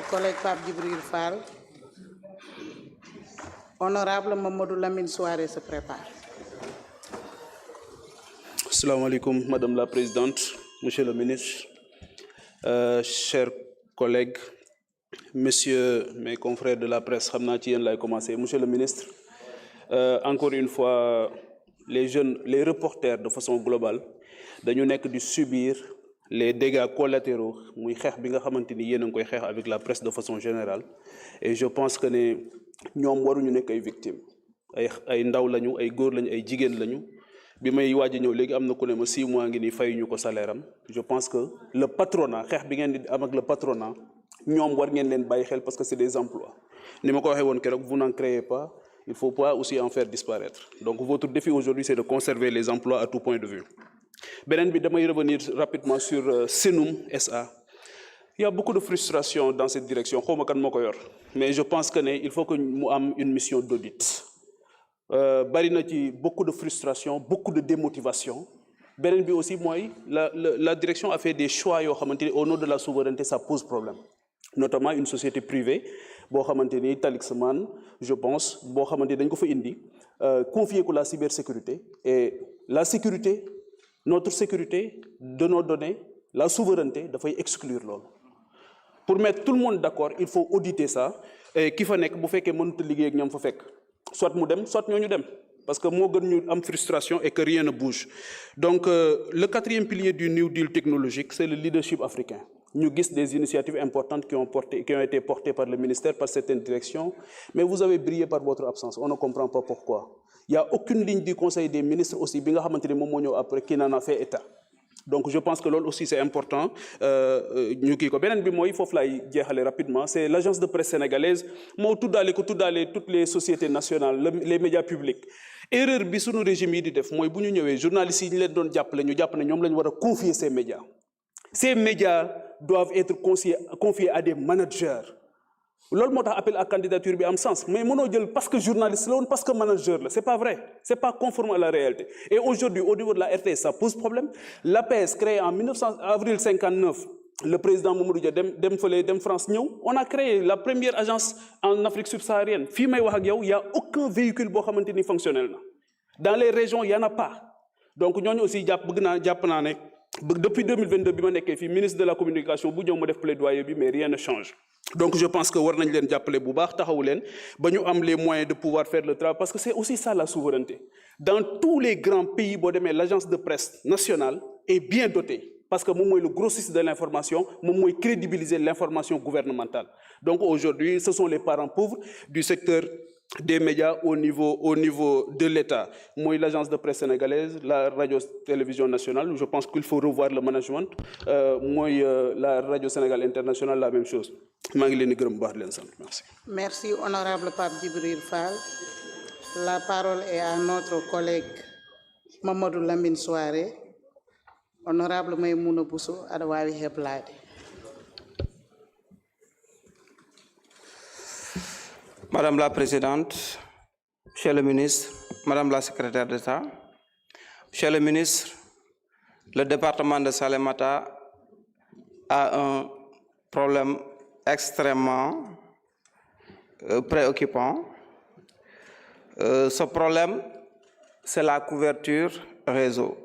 Collègue Pape Djibril Fall. Honorable Mamadou Lamine Souaré se prépare. Assalamu alaikum, Madame la Présidente, Monsieur le Ministre, chers collègues, Messieurs, mes confrères de la presse, Monsieur le Ministre, encore une fois, les jeunes, les reporters de façon globale, dañu nekk di subir les dégâts collatéraux muy xeex bi nga xamante ni yéen a ngi koy xeex avec la presse de façon générale et je pense que ne ñoom waruñu nekk ay victimes ay ndaw lañu ay góor lañu ay jigéen lañu bi may waaj a ñëw léegi am na ku ne ma 6 mois ngi nii fayuñu ko salaire am je pense que le patronat xeex bi ngeen di am ak le patronat ñoom war ngeen leen bàyyi xel parce que c'est des emplois ni ma ko waxee woon keroog vous n'en créez pas il faut pas aussi en faire disparaître donc votre défi aujourd'hui c'est de conserver les emplois à tout point de vue. Benen bi damay revenir rapidement sur Senoum SA. Il y a beaucoup de frustration dans cette direction. Mais je pense qu'il faut que nous ayons une mission d'audit. Bari na ci beaucoup de frustration, beaucoup de démotivation. Benen bi aussi moi, la direction a fait des choix au nom de la souveraineté, ça pose problème. Notamment une société privée, Talixman, je pense, confier la cybersécurité et la sécurité. Notre sécurité de nos données, la souveraineté, il faut exclure l'homme. Pour mettre tout le monde d'accord, il faut auditer ça. Et qui fait que mënut a liggéey ak ñam fa fekk soit mu dem soit ñooñu dem parce que moo gën ñu am frustration et que rien ne bouge. Donc le 4e pilier du New Deal technologique, c'est le leadership africain. Nous avons des initiatives importantes qui ont été portées par le ministère, par certaines directions, mais vous avez brillé par votre absence. On ne comprend pas pourquoi. Il n'y a aucune ligne du Conseil des ministres aussi qui n'en a fait état. Donc je pense que l'autre aussi c'est important. Rapidement, c'est l'agence de presse sénégalaise. Toutes les sociétés nationales, les médias publics. Erreur bi sunu régime yi di def moy buñu ñëwé journalistes yi ñu leen doon jappalé ñu japp né ñom lañu wara confier ces médias. Ces médias doivent être confiés à des managers. Loolu moo tax appel à candidature bi am sens mais mënoo jël parce que journaliste la woon parce que manager la c'est pas vrai c'est pas conforme à la réalité et aujourd'hui au niveau de la RTS ça pose problème. L'APS créée en avril 59 le président Mamadou Dia dem France ñëw on a créé la première agence en Afrique subsaharienne fii may wax ak yow il y a aucun véhicule boo xamante ni fonctionnel na dans les régions il y en a pas donc ñooñu aussi jàpp naa ne depuis 2022 bi ma nekkee fii ministre de la communication bu ñëw ma def plaidoyer bi mais rien ne change. Donc je pense que war nañ leen jàppale bu baax taxawu leen ba ñu am les moyens de pouvoir faire le travail parce que c'est aussi ça la souveraineté. Dans tous les grands pays boo demee l'agence de presse nationale est bien dotée parce que moom mooy le grossiste de l'information moom mooy crédibiliser l'information gouvernementale. Donc aujourd'hui ce sont les parents pauvres du secteur des médias au niveau de l'État. Moi, l'agence de presse sénégalaise, la radio-télévision nationale, je pense qu'il faut revoir le management. La radio Sénégal internationale, la même chose. Merci. Merci, honorable Pape Djibril Fall. La parole est à notre collègue Mamadou Lamine Souaré. Honorable Maïmouna Bousso, Adawawi Heblade. Madame la Présidente, Monsieur le Ministre, Madame la Secrétaire d'État, Monsieur le Ministre, le département de Salémata a un problème extrêmement préoccupant. Ce problème, c'est la couverture réseau.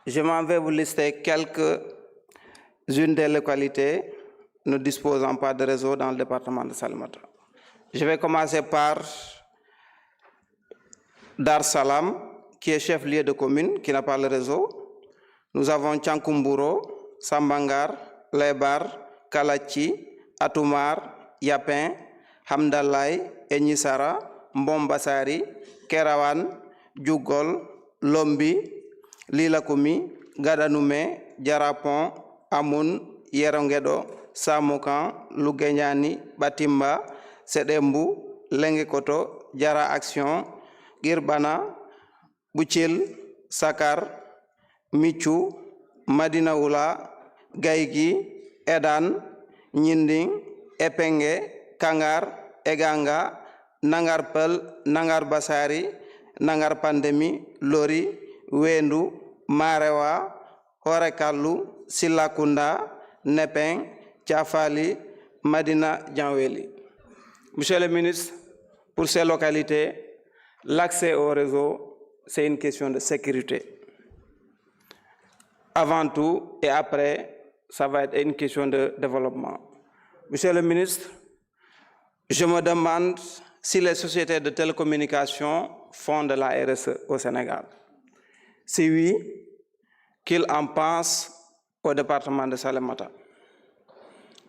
Je m'en vais vous lister quelques-unes des localités ne disposant pas de réseau dans le département de Salémata. Je vais commencer par Dar Salam, qui est chef-lieu de commune, qui n'a pas le réseau. Nous avons Tchankumburo, Sambangar, Lebar, Kalachi, Atoumar, Yapin, Hamdalay, Enyisara, Mbombassari, Kerawan, Djougol, Lombi, Lilakoumi, Gadanoume, Djarapon, Amoun, Yerongedo, Samokan, Lugenyani, Batimba, Sedembu, Lengekoto, Jara Action, Girbana, Bouchil, Sakar, Michu, Madinaoula, Gaigi, Edan, Nyinding, Epenge, Kangar, Eganga, Nangarpel, Nangar Basari, Nangar Pandemi, Lori, Wendu, Marewa, Horekalu, Silakunda, Nepeng, Chafali, Madina Djanweli. Monsieur le ministre, pour ces localités, l'accès au réseau, c'est une question de sécurité. Avant tout et après, ça va être une question de développement. Monsieur le ministre, je me demande si les sociétés de télécommunications font de la RSE au Sénégal. Si oui, qu'il en pense au département de Salémata.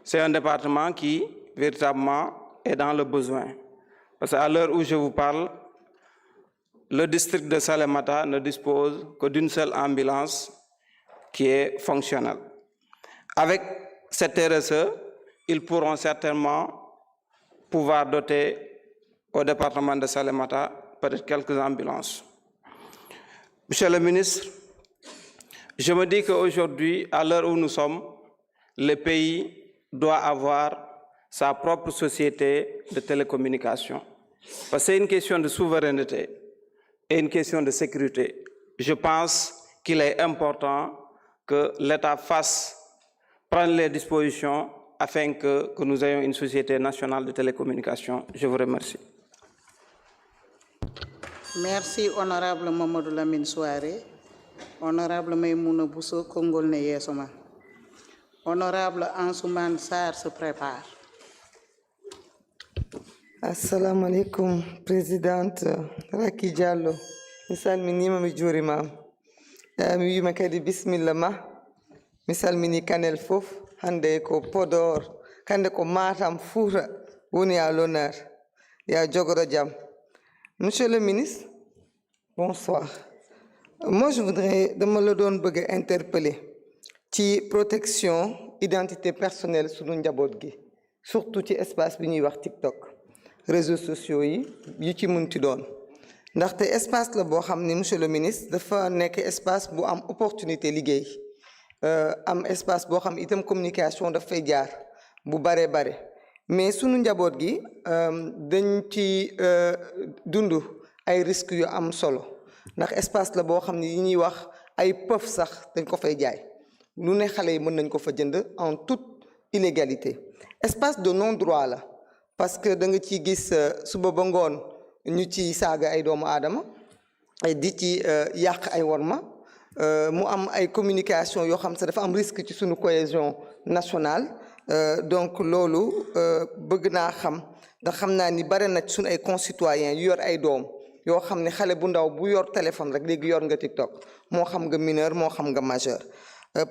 C'est un département qui, véritablement, est dans le besoin. Parce qu'à l'heure où je vous parle, le district de Salémata ne dispose que d'une seule ambulance qui est fonctionnelle. Avec cette RSE, ils pourront certainement pouvoir doter au département de Salémata peut-être quelques ambulances. Monsieur le ministre, je me dis qu'aujourd'hui, à l'heure où nous sommes, le pays doit avoir sa propre société de télécommunications. Parce que c'est une question de souveraineté et une question de sécurité. Je pense qu'il est important que l'État prenne les dispositions afin que nous ayons une société nationale de télécommunications. Je vous remercie. Merci, honorable Mamadou Lamine Souaré. Honorable Maïmouna Bousso, Kongol Neyesoma. Honorable Ansouman Sarr se prépare. Assalamu alaikum, Présidente Raki Diallo. Misal minima mi jurima. Mi wima kadi bismillah ma. Misal mini Kanel fof. Hande ko Podor. Kande ko Matam Fouta. Woni à l'honneur. Ya Jogoro Jam. Monsieur le ministre, bonsoir. Moi, je voudrais, de me le donner, interpeller. Ci protection, identité personnelle sur le Ndiabot gi. Surtout ci espace bi ñuy wax TikTok. Réseaux sociaux yi ci mënti doon. Ndaxte espace la boo xam ni monsieur le ministre dafa nekk espace bu am opportunité liggéey. Am espace boo xam itam communication daf fay jaar bu bare bare. Mais sunu njaboot gi dañ ci dund ay risques yu am solo. Ndax espace la boo xam ni yi ñuy wax ay pëf sax dañ ko fay jaay. Lu ne xale yi mën nañ ko fa jënd en toute illégalité. Espace de non-droit là, parce que da nga ci gis suba ba ngoon ñu ci saaga ay doomu aadama di ci yàq ay worma mu am ay communication yoo xam sa dafa am risque ci suñu cohésion nationale donc loolu bëgg naa xam ndax xam naa ni bare na suñu ay concitoyens yu yor ay doom yoo xam ne xale bu ndaw bu yor téléphone rek léegi yor nga TikTok moo xam nga mineur moo xam nga majeur.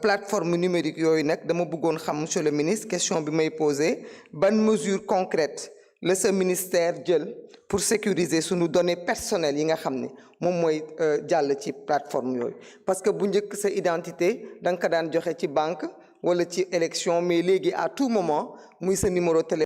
Plateforme numérique yooyu nag dama bëggoon xam monsieur le ministre question bi may poser ban mesure concrète le ce ministère jël pour sécuriser sunu données personnelles yi nga xam ne moom mooy jàll ci plateforme yooyu parce que bu njëkk sa identité da nga ko daan joxe ci banque wala ci élection mais léegi à tout moment muy sa numéro téléphone